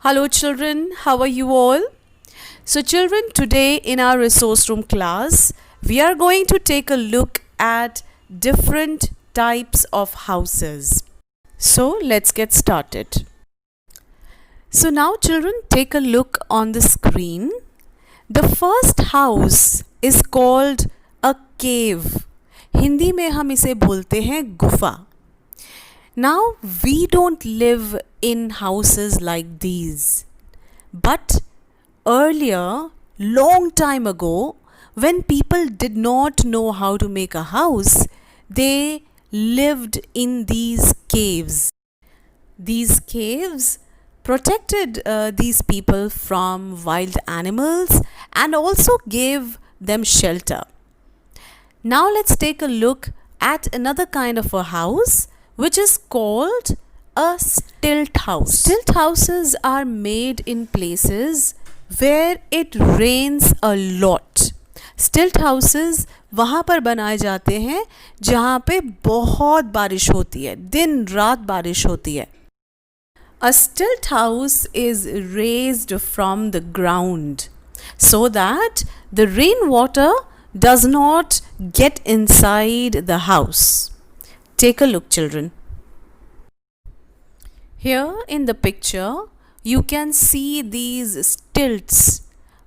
Hello children, how are you all? So children, today in our resource room class, we are going to take a look at different types of houses. So let's get started. So now children, take a look on the screen. The first house is called a cave. Hindi में हम इसे बोलते हैं गुफा. Now we don't live in houses like these. But earlier, long time ago, when people did not know how to make a house, they lived in these caves. These caves protected these people from wild animals and also gave them shelter. Now let's take a look at another kind of a house, which is called a stilt house. Stilt houses are made in places where it rains a lot. Stilt houses वहाँ पर बनाए जाते हैं जहाँ पे बहुत बारिश होती है, दिन रात बारिश होती है. A stilt house is raised from the ground so that the rainwater does not get inside the house. Take a look, children. Here in the picture, you can see these stilts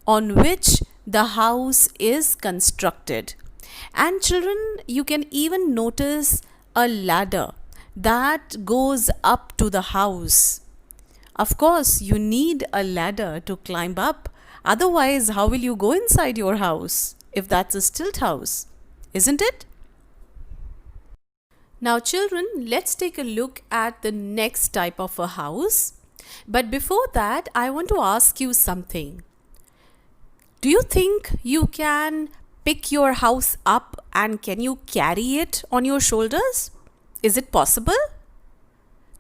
on which the house is constructed. And children, you can even notice a ladder that goes up to the house. Of course, you need a ladder to climb up. Otherwise, how will you go inside your house if that's a stilt house? Isn't it? Now children, let's take a look at the next type of a house. But before that, I want to ask you something. Do you think you can pick your house up and can you carry it on your shoulders? Is it possible?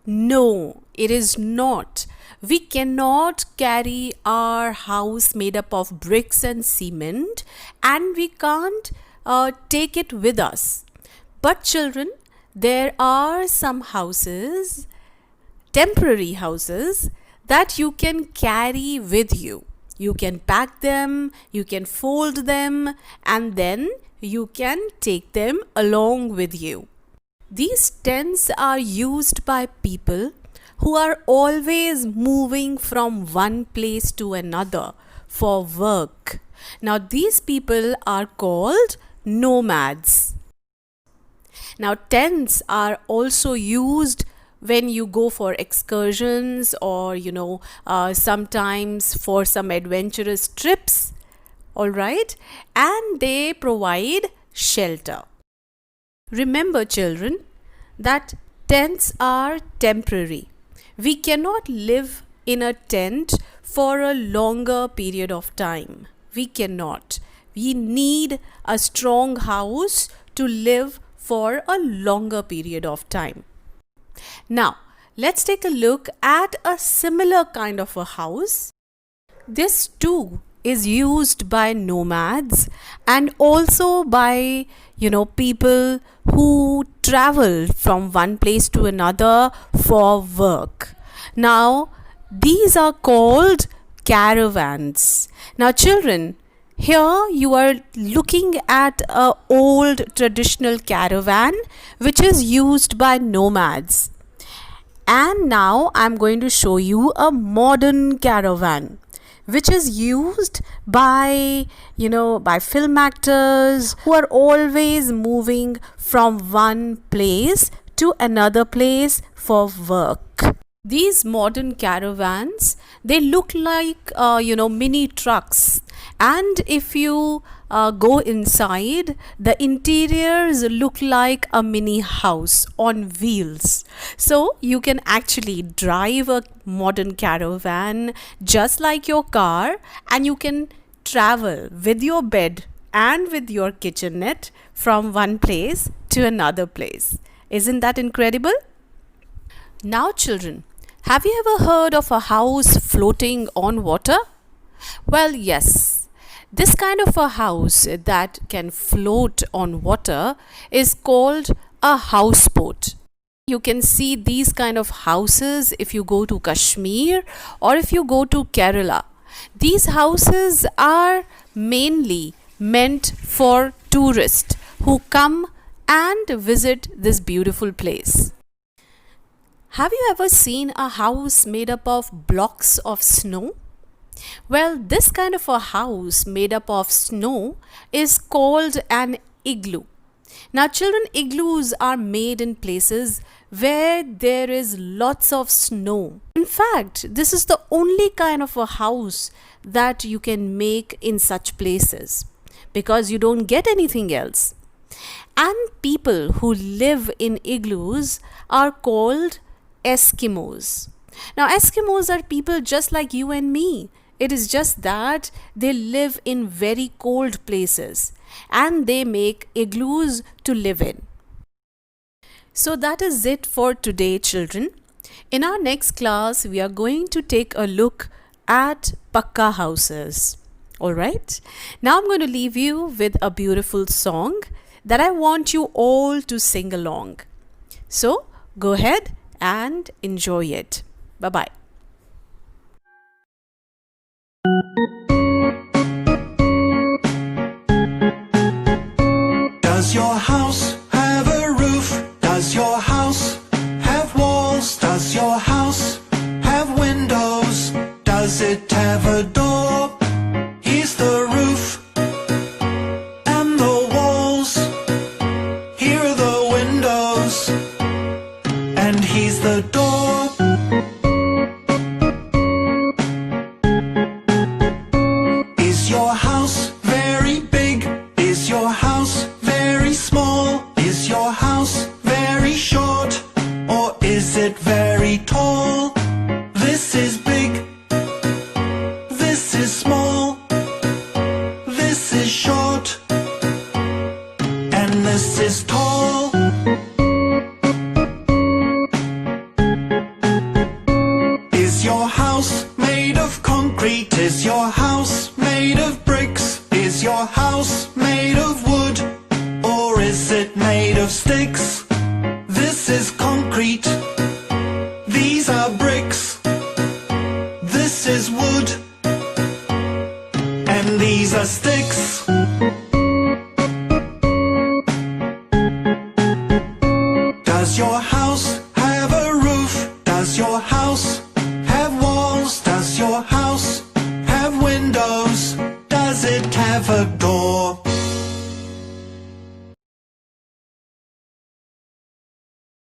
No, it is not. We cannot carry our house made up of bricks and cement, and we can't take it with us. But children, there are some houses, temporary houses, that you can carry with you. You can pack them, you can fold them, and then you can take them along with you. These tents are used by people who are always moving from one place to another for work. Now, these people are called nomads. Now, tents are also used when you go for excursions or, sometimes for some adventurous trips. All right? And they provide shelter. Remember, children, that tents are temporary. We cannot live in a tent for a longer period of time. We cannot. We need a strong house to live for a longer period of time. Now, let's take a look at a similar kind of a house. This too is used by nomads and also by, people who travel from one place to another for work. Now, these are called caravans. Now, children, here you are looking at an old traditional caravan which is used by nomads. And now I'm going to show you a modern caravan which is used by, by film actors who are always moving from one place to another place for work. These modern caravans, they look like, mini trucks. And if you go inside, the interiors look like a mini house on wheels. So you can actually drive a modern caravan just like your car, and you can travel with your bed and with your kitchenette from one place to another place. Isn't that incredible? Now children, have you ever heard of a house floating on water? Well, yes. This kind of a house that can float on water is called a houseboat. You can see these kind of houses if you go to Kashmir or if you go to Kerala. These houses are mainly meant for tourists who come and visit this beautiful place. Have you ever seen a house made up of blocks of snow? Well, this kind of a house made up of snow is called an igloo. Now, children, igloos are made in places where there is lots of snow. In fact, this is the only kind of a house that you can make in such places because you don't get anything else. And people who live in igloos are called Eskimos. Now, Eskimos are people just like you and me. It is just that they live in very cold places and they make igloos to live in. So that is it for today, children. In our next class, we are going to take a look at Pakka houses. Alright? Now I'm going to leave you with a beautiful song that I want you all to sing along. So go ahead and enjoy it. Bye-bye. Does your house have a roof? Does your house have walls? Does your house have windows? Does it have a door? Here's the roof and the walls. Here are the windows and here's the door. Is your house very big? Is your house very small? Is your house very short? Or is it very tall? This is big. This is small. This is short. And this is tall. Is your house made of concrete? Is your house